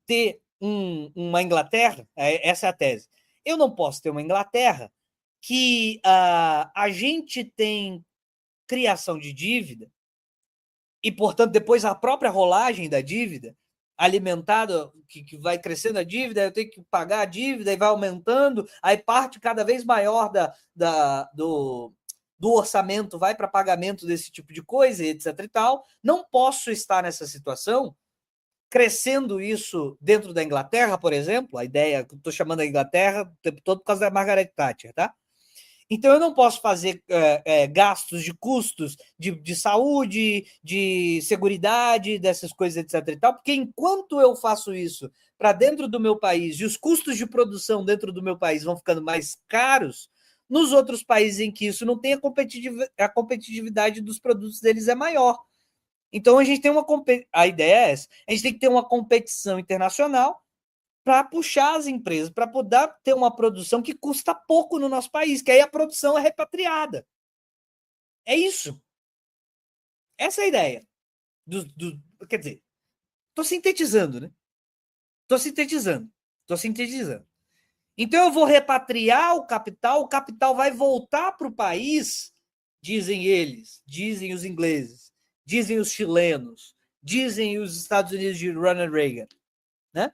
ter uma Inglaterra, essa é a tese. Eu não posso ter uma Inglaterra que a gente tem criação de dívida e, portanto, depois a própria rolagem da dívida, alimentada, que vai crescendo a dívida, eu tenho que pagar a dívida e vai aumentando, aí parte cada vez maior do orçamento vai para pagamento desse tipo de coisa, etc. e tal. Não posso estar nessa situação crescendo isso dentro da Inglaterra, por exemplo, a ideia que eu estou chamando a Inglaterra o tempo todo por causa da Margaret Thatcher, tá? Então, eu não posso fazer gastos de custos de saúde, de seguridade, dessas coisas, etc. e tal, porque enquanto eu faço isso para dentro do meu país e os custos de produção dentro do meu país vão ficando mais caros, nos outros países em que isso não tem a competitividade dos produtos deles é maior. Então, a gente tem a ideia é essa, a gente tem que ter uma competição internacional para puxar as empresas, para poder ter uma produção que custa pouco no nosso país, que aí a produção é repatriada. É isso. Essa é a ideia. Quer dizer, estou sintetizando, né? Estou sintetizando. Estou sintetizando. Então, eu vou repatriar o capital vai voltar para o país, dizem eles, dizem os ingleses, dizem os chilenos, dizem os Estados Unidos de Ronald Reagan, né?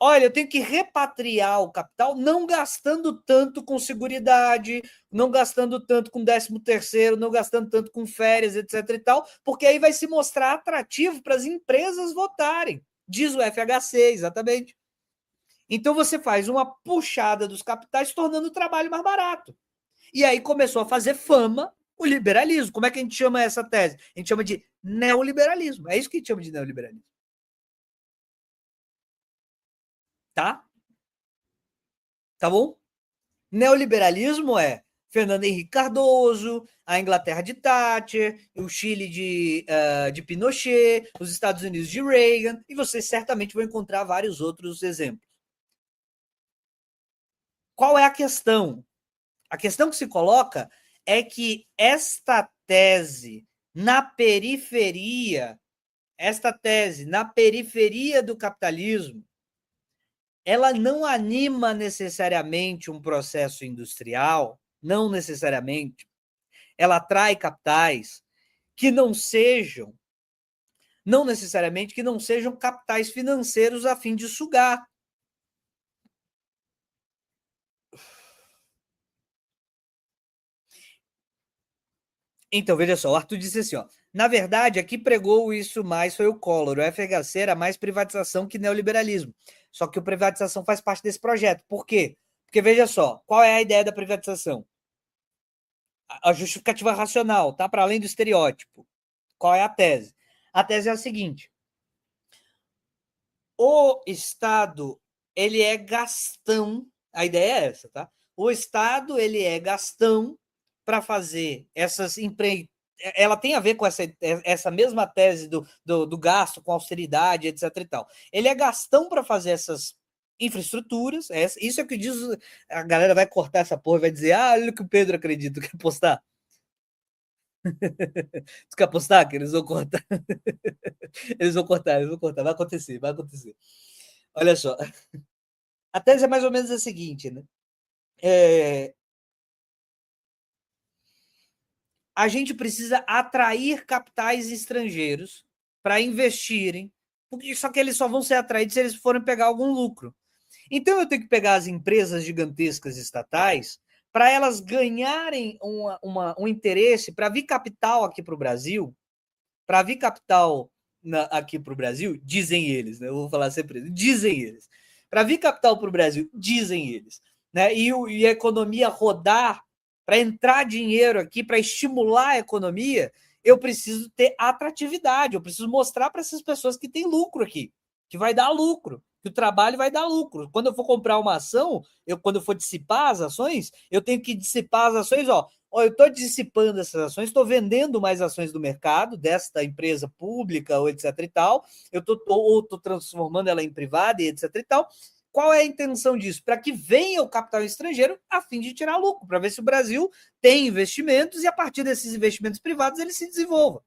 Olha, eu tenho que repatriar o capital não gastando tanto com seguridade, não gastando tanto com 13º, não gastando tanto com férias, etc. e tal, porque aí vai se mostrar atrativo para as empresas votarem, diz o FHC, exatamente. Então você faz uma puxada dos capitais, tornando o trabalho mais barato. E aí começou a fazer fama o liberalismo. Como é que a gente chama essa tese? A gente chama de neoliberalismo. É isso que a gente chama de neoliberalismo. Tá? Tá bom? Neoliberalismo é Fernando Henrique Cardoso, a Inglaterra de Thatcher, o Chile de Pinochet, os Estados Unidos de Reagan, e vocês certamente vão encontrar vários outros exemplos. Qual é a questão? A questão que se coloca é que esta tese na periferia do capitalismo, ela não anima necessariamente um processo industrial, não necessariamente. Ela atrai capitais que não necessariamente que não sejam capitais financeiros a fim de sugar. Então, veja só, o Arthur disse assim, ó, na verdade, aqui pregou isso mais foi o Collor, o FHC era mais privatização que neoliberalismo. Só que a privatização faz parte desse projeto. Por quê? Porque, veja só, qual é a ideia da privatização? A justificativa racional, tá? Para além do estereótipo. Qual é a tese? A tese é a seguinte: o Estado, ele é gastão, a ideia é essa, tá? O Estado, ele é gastão para fazer essas empresas. Ela tem a ver com essa mesma tese do gasto com austeridade, etc. e tal. Ele é gastão para fazer essas infraestruturas. Isso é o que diz. A galera vai cortar essa porra e vai dizer: ah, olha o que o Pedro acredita, quer postar. Tu quer apostar que eles vão cortar? Eles vão cortar, eles vão cortar. Vai acontecer, vai acontecer. Olha só. A tese é mais ou menos a seguinte, né? A gente precisa atrair capitais estrangeiros para investirem, porque só que eles só vão ser atraídos se eles forem pegar algum lucro. Então eu tenho que pegar as empresas gigantescas estatais para elas ganharem um interesse para vir capital aqui para o Brasil, aqui para o Brasil, dizem eles, né? Eu vou falar sempre, dizem eles. Para vir capital para o Brasil, dizem eles. Né? E a economia rodar, para entrar dinheiro aqui, para estimular a economia, eu preciso ter atratividade, eu preciso mostrar para essas pessoas que tem lucro aqui, que vai dar lucro, que o trabalho vai dar lucro. Quando eu for comprar uma ação, quando eu for dissipar as ações, eu tenho que dissipar as ações, ó, eu estou dissipando essas ações, estou vendendo mais ações do mercado, desta empresa pública, ou etc. e tal, eu estou transformando ela em privada, e etc. e tal. Qual é a intenção disso? Para que venha o capital estrangeiro a fim de tirar lucro, para ver se o Brasil tem investimentos e a partir desses investimentos privados ele se desenvolva.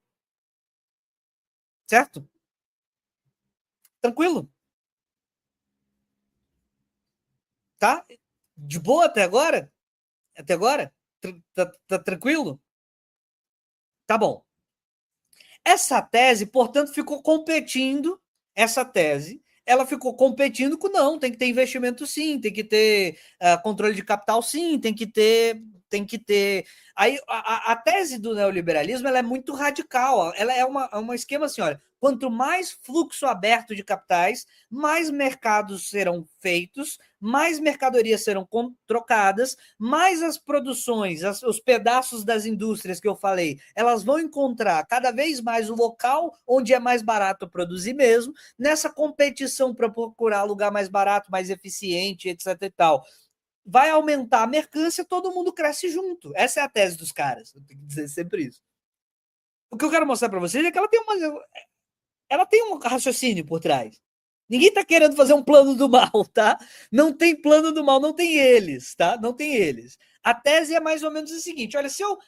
Certo? Tranquilo? Tá? De boa até agora? Até agora? Tá tranquilo? Tá bom. Essa tese, portanto, ficou competindo, essa tese, ela ficou competindo com não, tem que ter investimento sim, tem que ter controle de capital sim, tem que ter. Aí a tese do neoliberalismo ela é muito radical, ela é uma esquema assim, olha, quanto mais fluxo aberto de capitais, mais mercados serão feitos, mais mercadorias serão trocadas, mais as produções, os pedaços das indústrias que eu falei, elas vão encontrar cada vez mais o local onde é mais barato produzir mesmo, nessa competição para procurar lugar mais barato, mais eficiente, etc e tal. Vai aumentar a mercância, todo mundo cresce junto. Essa é a tese dos caras. Eu tenho que dizer sempre isso. O que eu quero mostrar para vocês é que ela tem um raciocínio por trás. Ninguém está querendo fazer um plano do mal, tá? Não tem plano do mal, não tem eles, tá? Não tem eles. A tese é mais ou menos o seguinte: olha, se eu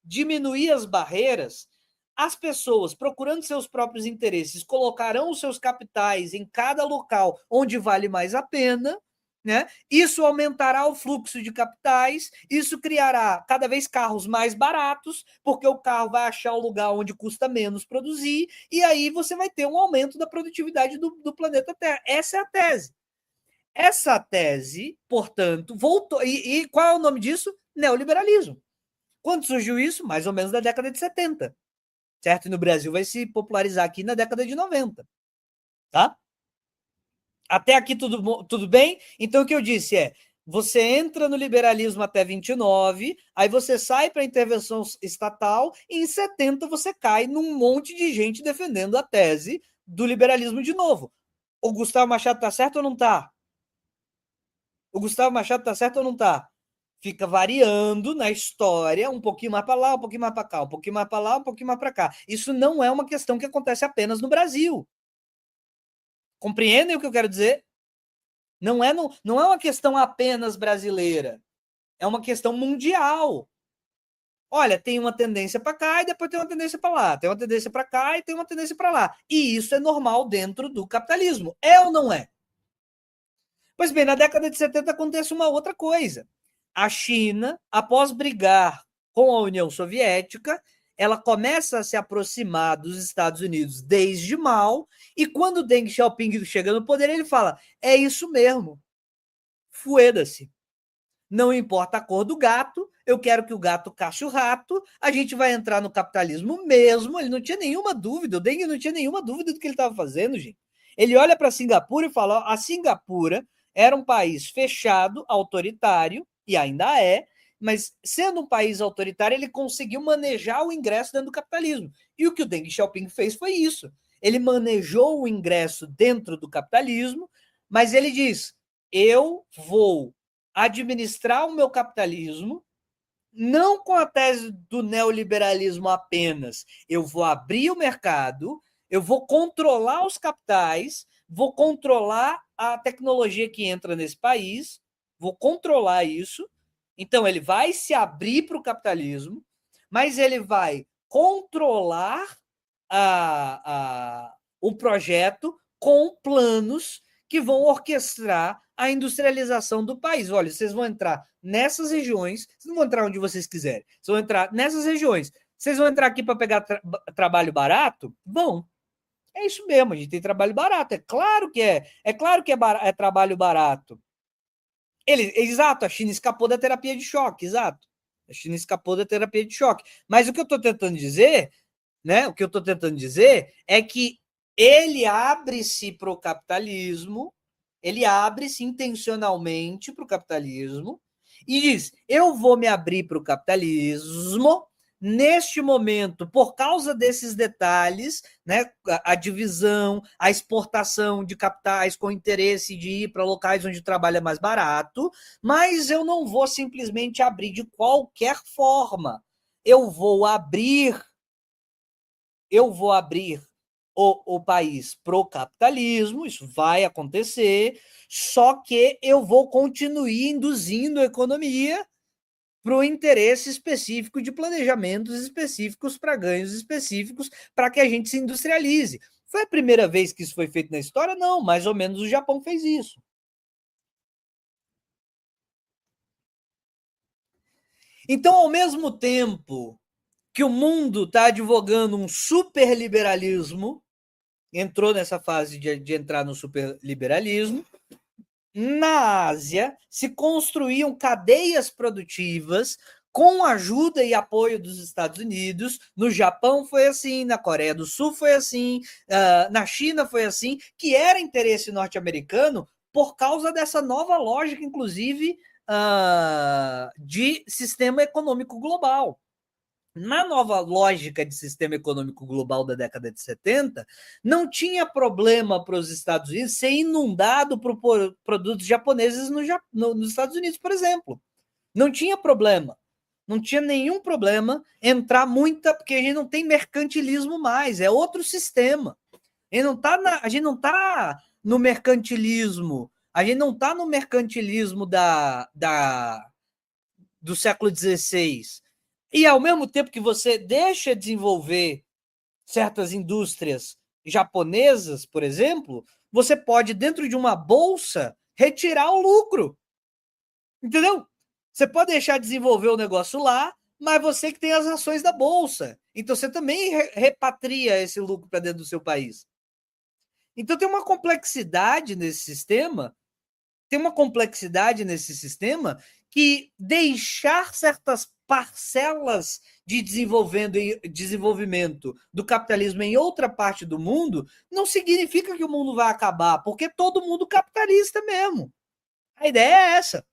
diminuir as barreiras, as pessoas, procurando seus próprios interesses, colocarão os seus capitais em cada local onde vale mais a pena, né? Isso aumentará o fluxo de capitais, isso criará cada vez carros mais baratos, porque o carro vai achar o lugar onde custa menos produzir, e aí você vai ter um aumento da produtividade do planeta Terra. Essa é a tese. Essa tese, portanto, voltou. E qual é o nome disso? Neoliberalismo. Quando surgiu isso? Mais ou menos na década de 70. Certo? E no Brasil vai se popularizar aqui na década de 90. Tá? Até aqui tudo bem? Então o que eu disse é: você entra no liberalismo até 29, aí você sai para a intervenção estatal, e em 70 você cai num monte de gente defendendo a tese do liberalismo de novo. O Gustavo Machado está certo ou não está? O Gustavo Machado está certo ou não está? Fica variando na história, um pouquinho mais para lá, um pouquinho mais para cá, um pouquinho mais para lá, um pouquinho mais para cá. Isso não é uma questão que acontece apenas no Brasil. Compreendem o que eu quero dizer? Não é uma questão apenas brasileira, é uma questão mundial. Olha, tem uma tendência para cá e depois tem uma tendência para lá, tem uma tendência para cá e tem uma tendência para lá. E isso é normal dentro do capitalismo. É ou não é? Pois bem, na década de 70 acontece uma outra coisa. A China, após brigar com a União Soviética, ela começa a se aproximar dos Estados Unidos desde Mao, e quando Deng Xiaoping chega no poder, ele fala: é isso mesmo, fueda-se. Não importa a cor do gato, eu quero que o gato cache o rato, a gente vai entrar no capitalismo mesmo. Ele não tinha nenhuma dúvida, o Deng não tinha nenhuma dúvida do que ele estava fazendo, gente. Ele olha para Singapura e fala: a Singapura era um país fechado, autoritário, e ainda é, mas sendo um país autoritário, ele conseguiu manejar o ingresso dentro do capitalismo. E o que o Deng Xiaoping fez foi isso. Ele manejou o ingresso dentro do capitalismo, mas ele diz: eu vou administrar o meu capitalismo, não com a tese do neoliberalismo apenas. Eu vou abrir o mercado, eu vou controlar os capitais, vou controlar a tecnologia que entra nesse país, vou controlar isso. Então, ele vai se abrir para o capitalismo, mas ele vai controlar o projeto com planos que vão orquestrar a industrialização do país. Olha, vocês vão entrar nessas regiões, vocês não vão entrar onde vocês quiserem, vocês vão entrar nessas regiões. Vocês vão entrar aqui para pegar trabalho barato? Vão. É isso mesmo, a gente tem trabalho barato. É claro que é. É claro que é trabalho barato. Exato, a China escapou da terapia de choque, exato. A China escapou da terapia de choque. Mas o que eu estou tentando dizer, né? O que eu estou tentando dizer é que ele abre-se para o capitalismo, ele abre-se intencionalmente para o capitalismo e diz: eu vou me abrir para o capitalismo neste momento, por causa desses detalhes, né, a divisão, a exportação de capitais com interesse de ir para locais onde o trabalho é mais barato, mas eu não vou simplesmente abrir de qualquer forma. Eu vou abrir o país para o capitalismo, isso vai acontecer, só que eu vou continuar induzindo a economia para o interesse específico de planejamentos específicos para ganhos específicos para que a gente se industrialize. Foi a primeira vez que isso foi feito na história? Não, mais ou menos o Japão fez isso. Então, ao mesmo tempo que o mundo está advogando um superliberalismo, entrou nessa fase de entrar no superliberalismo, na Ásia se construíam cadeias produtivas com ajuda e apoio dos Estados Unidos. No Japão foi assim, na Coreia do Sul foi assim, na China foi assim, que era interesse norte-americano por causa dessa nova lógica, inclusive, de sistema econômico global. Na nova lógica de sistema econômico global da década de 70, não tinha problema para os Estados Unidos ser inundado por produtos japoneses nos Estados Unidos, por exemplo. Não tinha problema. Não tinha nenhum problema entrar muita, porque a gente não tem mercantilismo mais, é outro sistema. A gente não está no mercantilismo, a gente não está no mercantilismo do século XVI. E ao mesmo tempo que você deixa desenvolver certas indústrias japonesas, por exemplo, você pode, dentro de uma bolsa, retirar o lucro. Entendeu? Você pode deixar desenvolver o negócio lá, mas você que tem as ações da bolsa. Então você também repatria esse lucro para dentro do seu país. Então tem uma complexidade nesse sistema, que deixar certas parcelas de desenvolvimento do capitalismo em outra parte do mundo não significa que o mundo vai acabar, porque é todo mundo capitalista mesmo. A ideia é essa.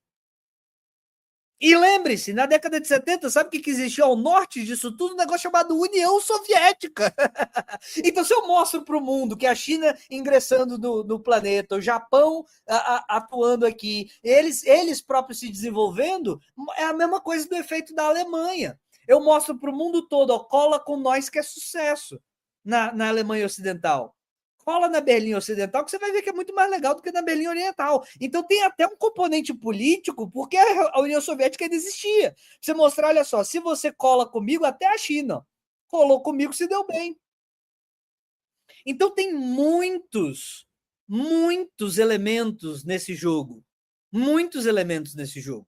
E lembre-se, na década de 70, sabe o que existia ao norte disso tudo? Um negócio chamado União Soviética. Então, se eu mostro para o mundo que a China ingressando no planeta, o Japão atuando aqui, eles próprios se desenvolvendo, é a mesma coisa do efeito da Alemanha. Eu mostro para o mundo todo, ó, cola com nós que é sucesso na Alemanha Ocidental. Cola na Berlim Ocidental, que você vai ver que é muito mais legal do que na Berlim Oriental. Então tem até um componente político, porque a União Soviética ainda existia. Você mostrar, olha só, se você cola comigo, até a China colou comigo, se deu bem. Então tem muitos elementos nesse jogo. Muitos elementos nesse jogo.